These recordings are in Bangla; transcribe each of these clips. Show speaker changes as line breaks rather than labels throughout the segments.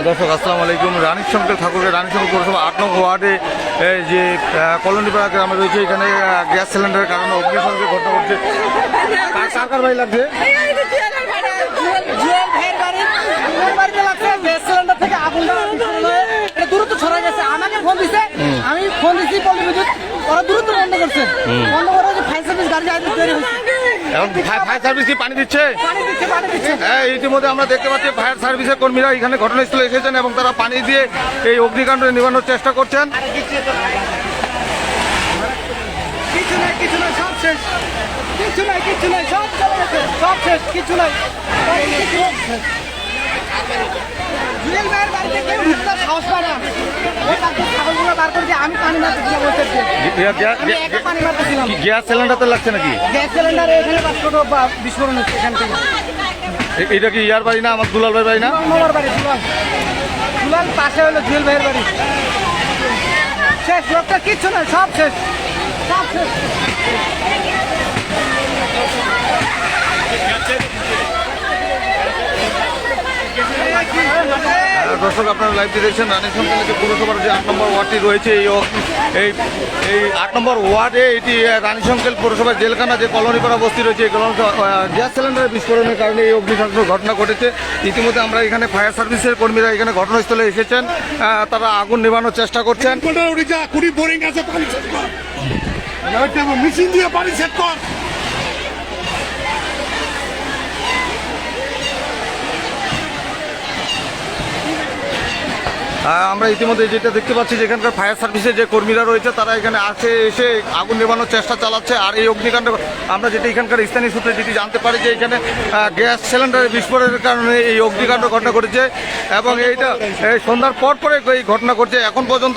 দর্শক আসসালামু আলাইকুম। রানীশঙ্কর ঠাকুরের রানীশঙ্কর পৌরসভা ৮ নং ওয়ার্ডে যে কলোনিপাড়া গ্রামে রয়েছে, এখানে গ্যাস সিলিন্ডারের কারণে অগ্নিসংযোগের ঘটনা ঘটছে। কার বাড়ি লাগছে?
দ্রুত ছড়া গেছে, আমাকে ফোন দিচ্ছে, আমি ফোন দিচ্ছি পল্লী বিদ্যুৎ, ওরা দ্রুত বন্ধ করছে। বন্ধ করে ফায়ার সার্ভিস গাড়ি যাইতে দেরি হচ্ছে।
এখন ফায়ার সার্ভিস কি পানি দিচ্ছে?
পানি দিচ্ছে।
হ্যাঁ, ইতিমধ্যে আমরা দেখতে পাচ্ছি ফায়ার সার্ভিসের কর্মীরা এখানে ঘটনাস্থলে এসেছেন এবং তারা পানি দিয়ে এই অগ্নিকাণ্ড নিবানোর চেষ্টা করছেন।
কিছু নাই, সব শেষ। কিছু নাই, সব চলে গেছে, সব শেষ, কিছু নাই। জুয়েল ভাইয়ের বাড়িতে কেউ ঢুকতে সাহস পায় না। ছাগলগুলো বার করে দিয়ে আমি পানি মারতেছিলাম, পানি মারতেছিলাম।
গ্যাস সিলিন্ডার তো লাগছে নাকি?
গ্যাস সিলিন্ডার এখানে বাস্কট বিস্ফোরণ হচ্ছে এখান থেকে।
এটা কি ইয়ার বাড়ি না আমার দুলাল ভাইয়ের বাড়ি না?
আমার বাড়ি দুলাল পাশে হলো জুয়েল ভাইয়ের বাড়ি। শেষ লোকটা, কিচ্ছু না, সব শেষ, সব শেষ।
দর্শক আপনারা লাইভটি দেখছেন রানীশঙ্কর যে পৌরসভার যে ৮ নম্বর ওয়ার্ডটি রয়েছে, এই ৮ নম্বর ওয়ার্ডে এটি রানীশঙ্কর পৌরসভার জেলখানা যে কলোনিপাড়া বস্তি রয়েছে, এই গ্যাস সিলিন্ডারের বিস্ফোরণের কারণে এই অগ্নিসংযোগ ঘটনা ঘটেছে। ইতিমধ্যে আমরা এখানে ফায়ার সার্ভিসের কর্মীরা এখানে ঘটনাস্থলে এসেছেন, তারা আগুন নেভানোর চেষ্টা করছেন।
মেশিন দিয়ে পানি সেট কর।
আমরা ইতিমধ্যে যেটা দেখতে পাচ্ছি যে এখানকার ফায়ার সার্ভিসের যে কর্মীরা রয়েছে তারা এখানে এসে আগুন নেভানোর চেষ্টা চালাচ্ছে। আর এই অগ্নিকাণ্ড আমরা যেটা এখানকার স্থানীয় সূত্রে যেটি জানতে পারি যে এখানে গ্যাস সিলিন্ডারের বিস্ফোরণের কারণে এই অগ্নিকাণ্ড ঘটনা ঘটেছে এবং এইটা সন্ধ্যার পরে এই ঘটনা ঘটছে। এখন পর্যন্ত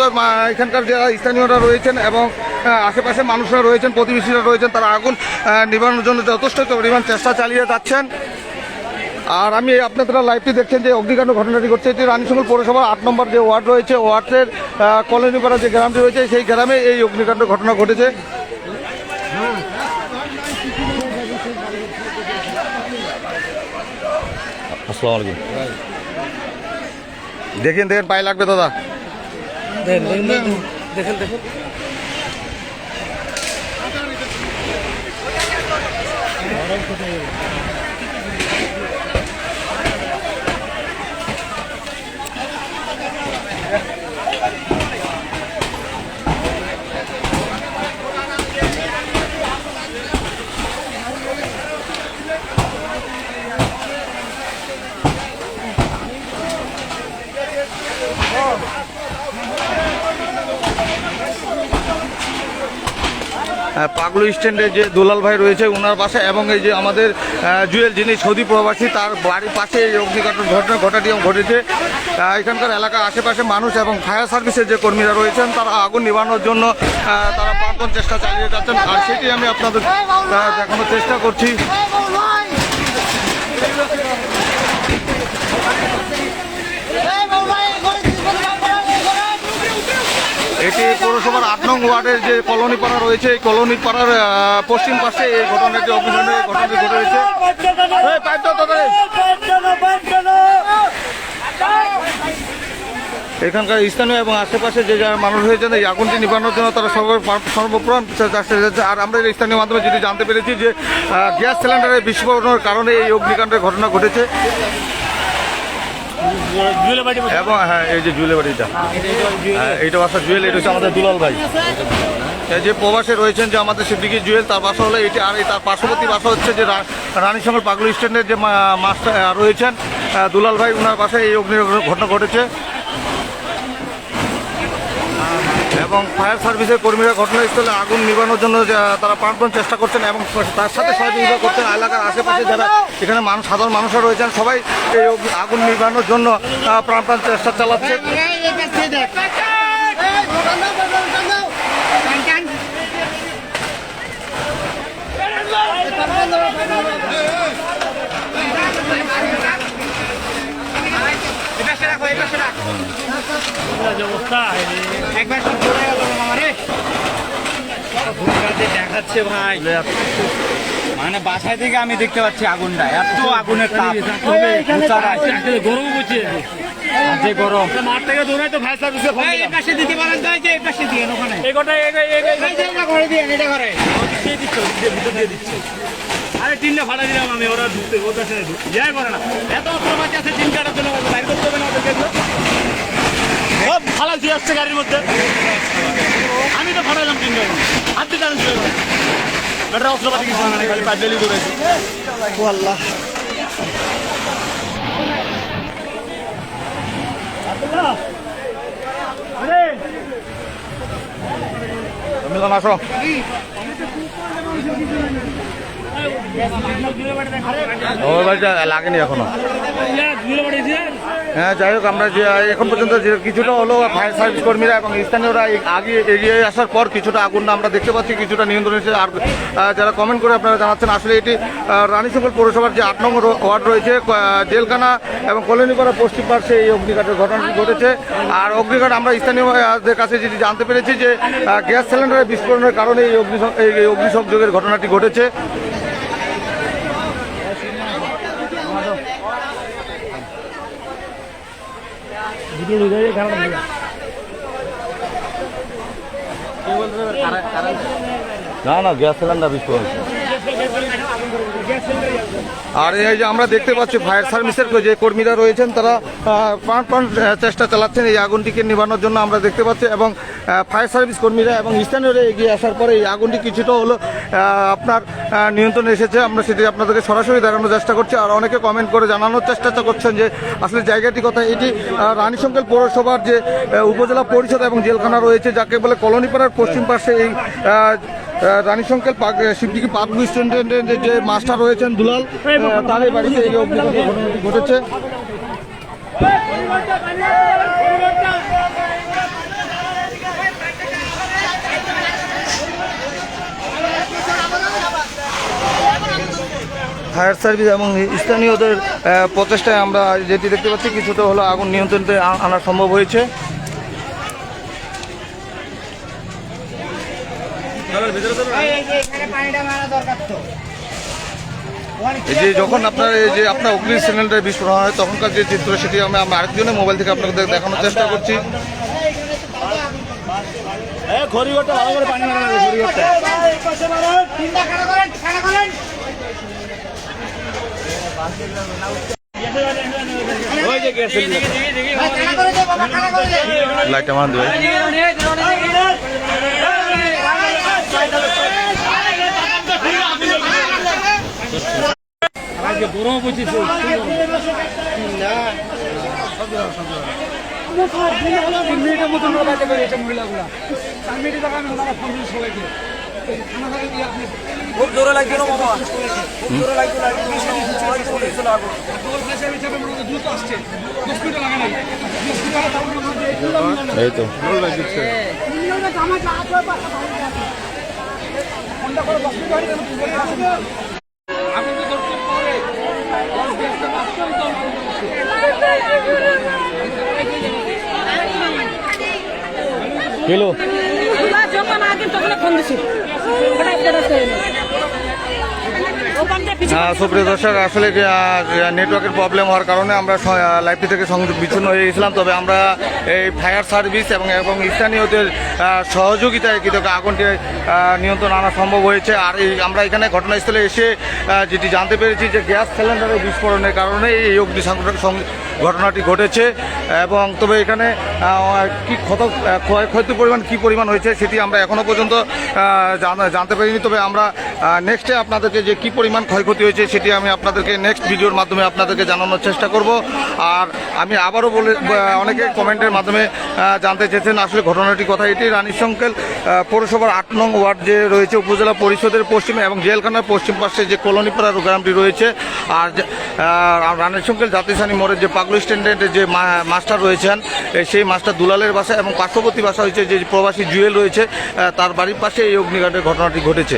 এখানকার যারা স্থানীয়রা রয়েছেন এবং আশেপাশে মানুষরা রয়েছেন, প্রতিবেশীরা রয়েছেন, তারা আগুন নিবানোর জন্য যথেষ্ট পরিমাণ চেষ্টা চালিয়ে যাচ্ছেন। আর আমি আপনারা লাইভটি দেখছেন যে অগ্নিকাণ্ড ঘটনাটি ঘটছে, এটি রানীশঙ্কর পৌরসভার ৮ নম্বর যে ওয়ার্ড রয়েছে, ওয়ার্ডের কলোনিপাড়া যে গ্রামটি রয়েছে, সেই গ্রামে এই অগ্নিকাণ্ড ঘটনা ঘটেছে। আসসালামু আলাইকুম। দেখেন পায়ে লাগবে দাদা, দেখেন। পাগলু স্ট্যান্ডে যে দুলাল ভাই রয়েছে ওনার পাশে এবং এই যে আমাদের জুয়েল যিনি সৌদি প্রবাসী, তার বাড়ির পাশে এই অগ্নিকাণ্ড ঘটনাটি ঘটেছে। এখানকার এলাকার আশেপাশে মানুষ এবং ফায়ার সার্ভিসের যে কর্মীরা রয়েছেন তারা আগুন নিভানোর জন্য তারা প্রাণপণ চেষ্টা চালিয়ে যাচ্ছেন। আর সেটি আমি আপনাদের দেখানোর চেষ্টা করছি। এটি পৌরসভার ৮ নং ওয়ার্ডের যে কলোনিপাড়া রয়েছে, এই কলোনিপাড়ার পশ্চিম পাশে এই ঘটনাটি ঘটনাটি ঘটেছে। এখানকার স্থানীয় এবং আশেপাশে যে যারা মানুষ রয়েছেন এই আগুনটি নিবানোর জন্য তারা সর্বপ্রথম চেষ্টা যাচ্ছে। আর আমরা এই স্থানীয় মাধ্যমে যেটি জানতে পেরেছি যে গ্যাস সিলিন্ডারের বিস্ফোরণের কারণে এই অগ্নিকাণ্ডের ঘটনা ঘটেছে। এবং হ্যাঁ, এই যে জুয়েলের বাড়িটা, এইটা বাসা জুয়েল, এটা হচ্ছে আমাদের দুলাল ভাই। যে প্রবাসে রয়েছেন যে আমাদের সিদ্দিকী জুয়েল, তার বাসা হলো এটি। আর তার পার্শ্ববর্তী বাসা হচ্ছে যে রানীশঙ্কর পাগলু স্ট্যান্ডের যে মাস্টার রয়েছেন দুলাল ভাই, ওনার বাসায় এই অগ্নি ঘটনা ঘটেছে। এবং ফায়ার সার্ভিসের কর্মীরা ঘটনাস্থলে আগুন নিবানোর জন্য তারা প্রাণপণ চেষ্টা করছেন এবং তার সাথে সহযোগিতা করছেন এলাকার আশেপাশে যারা এখানে সাধারণ মানুষরা রয়েছেন, সবাই এই আগুন নিবানোর জন্য প্রাণপণ চেষ্টা চালাচ্ছে।
একবার
দেখাচ্ছে ভাই, মানে বাসায় থেকে আমি দেখতে পাচ্ছি আগুনটা, এত আগুনের তাপ, গরম হচ্ছে, যে গরম মাঠ থেকে দৌড়াই তো ফায়ার সার্ভিসে ফোন দিলাম। এই পাশে দিতে পারেন তো, এই পাশে দিয়ে ওখানে এই গোটা এটা করে দিয়ে এটা করে দিয়ে দিচ্ছ, ভিতর দিয়ে দিচ্ছ। আরে টিনটা ফাটা দিলাম আমি, ওরা ঢুকতে ওদের সাথে যাই করে না, এত অস্ত্রপাতি আছে টিন কাটার জন্য, বাইর করতে হবে না ওদেরকে, সব ফালা দিয়ে আসছে গাড়ির মধ্যে। আমি তো ফাটাইলাম টিনটা, হাত দিয়ে টান ছিল, বেটার অস্ত্রপাতি কিছু না, খালি পাইপ ডেলি করেছি। ও আল্লাহ,
মিলন আসো। ওর বাড়িটা লাগেনি এখনো। হ্যাঁ, যাই হোক, আমরা যে এখন পর্যন্ত যে কিছুটা হলো ফায়ার সার্ভিস কর্মীরা এবং স্থানীয়রা আগে এগিয়ে আসার পর কিছুটা আগুন আমরা দেখতে পাচ্ছি, কিছুটা নিয়ন্ত্রণ এসেছে। আর যারা কমেন্ট করে আপনারা জানাচ্ছেন, আসলে এটি রানীশঙ্কর পৌরসভার যে 8 নং ওয়ার্ড রয়েছে, জেলখানা এবং কলোনিপাড়া পশ্চিম পার্শ্বে এই অগ্নিকাণ্ডের ঘটনাটি ঘটেছে। আর অগ্নিকাণ্ড আমরা স্থানীয়দের কাছে যেটি জানতে পেরেছি যে গ্যাস সিলিন্ডারের বিস্ফোরণের কারণে এই অগ্নিসংযোগের ঘটনাটি ঘটেছে। না, গ্যাস সিলিন্ডার বিস্ফোরণ। আর এই যে আমরা দেখতে পাচ্ছি ফায়ার সার্ভিসের যে কর্মীরা রয়েছেন, তারা প্রাণ চেষ্টা চালাচ্ছেন এই আগুনটিকে নিভানোর জন্য আমরা দেখতে পাচ্ছি। এবং ফায়ার সার্ভিস কর্মীরা এবং স্থানীয়রা এগিয়ে আসার পরে এই আগুনটি কিছুটা হলো আপনার নিয়ন্ত্রণে এসেছে। আমরা সেটি আপনাদেরকে সরাসরি দেখানোর চেষ্টা করছি। আর অনেকে কমেন্ট করে জানানোর চেষ্টা করছেন যে আসলে জায়গাটি কোথায়। এটি রানীশঙ্কর পৌরসভার যে উপজেলা পরিষদ এবং জেলখানা রয়েছে, যাকে বলে কলোনিপাড়ার পশ্চিম পাশে এই রানীশঙ্কর শিবদিঘি পাবলিক স্ট্যান্ডের যে মাস্টার রয়েছেন দুলাল, তার এই বাড়িতে এই অগ্নিকাণ্ডের ঘটনাটি ঘটেছে। ফায়ার সার্ভিস এবং স্থানীয়দের প্রচেষ্টায় আমরা যেটি দেখতে পাচ্ছি, কিছুটা হলো আগুন নিয়ন্ত্রণে আনা সম্ভব হয়েছে। এই যে যখন আপনার এই যে আপনার অগ্নি সিলিন্ডার বিস্ফোরণ হয়, তখনকার যে চিত্র, সেটি আমরা আরেকজনের মোবাইল থেকে আপনাদের দেখানোর চেষ্টা করছি। লাইট আমার দেবে।
খুব জোরে লাগছিল বাবা, খুব জোরে লাগছিল।
এই তো কিলো
যখন আগে তখন ফোন দিছি
সুপ্রিয় দর্শক, আসলে নেটওয়ার্কের প্রবলেম হওয়ার কারণে আমরা লাইভটি থেকে সংযোগ বিচ্ছিন্ন হয়ে গেছিলাম। তবে আমরা এই ফায়ার সার্ভিস এবং স্থানীয়দের সহযোগিতায় কিন্তু আগুনটি নিয়ন্ত্রণ আনা সম্ভব হয়েছে। আর আমরা এখানে ঘটনাস্থলে এসে যেটি জানতে পেরেছি যে গ্যাস সিলিন্ডারের বিস্ফোরণের কারণে এই ঘটনাটি ঘটেছে। এবং তবে এখানে কি ক্ষয়ক্ষতির পরিমাণ কী পরিমাণ হয়েছে সেটি আমরা এখনও পর্যন্ত জানতে পারিনি। তবে আমরা নেক্সটে আপনাদেরকে যে কী পরিমাণ ক্ষয়ক্ষতি হয়েছে সেটি আমি আপনাদেরকে নেক্সট ভিডিওর মাধ্যমে আপনাদেরকে জানানোর চেষ্টা করব। আর আমি আবারও অনেকে কমেন্টের মাধ্যমে জানতে চেয়েছেন আসলে ঘটনাটি কথা। এটি রানীশঙ্কর পৌরসভার 8 নং ওয়ার্ড যে রয়েছে উপজেলা পরিষদের পশ্চিমে এবং জেলখানার পশ্চিম পাশে যে কলোনিপাড়া গ্রামটি রয়েছে। আর রানীশঙ্কর জাতিসানি মোড়ের যে পাগলু স্ট্যান্ডের যে মাস্টার রয়েছেন, সেই মাস্টার দুলালের বাসা এবং পার্শ্ববর্তী বাসা হয়েছে যে প্রবাসী জুয়েল রয়েছে, তার বাড়ির পাশে এই অগ্নিকাণ্ডের ঘটনাটি ঘটেছে।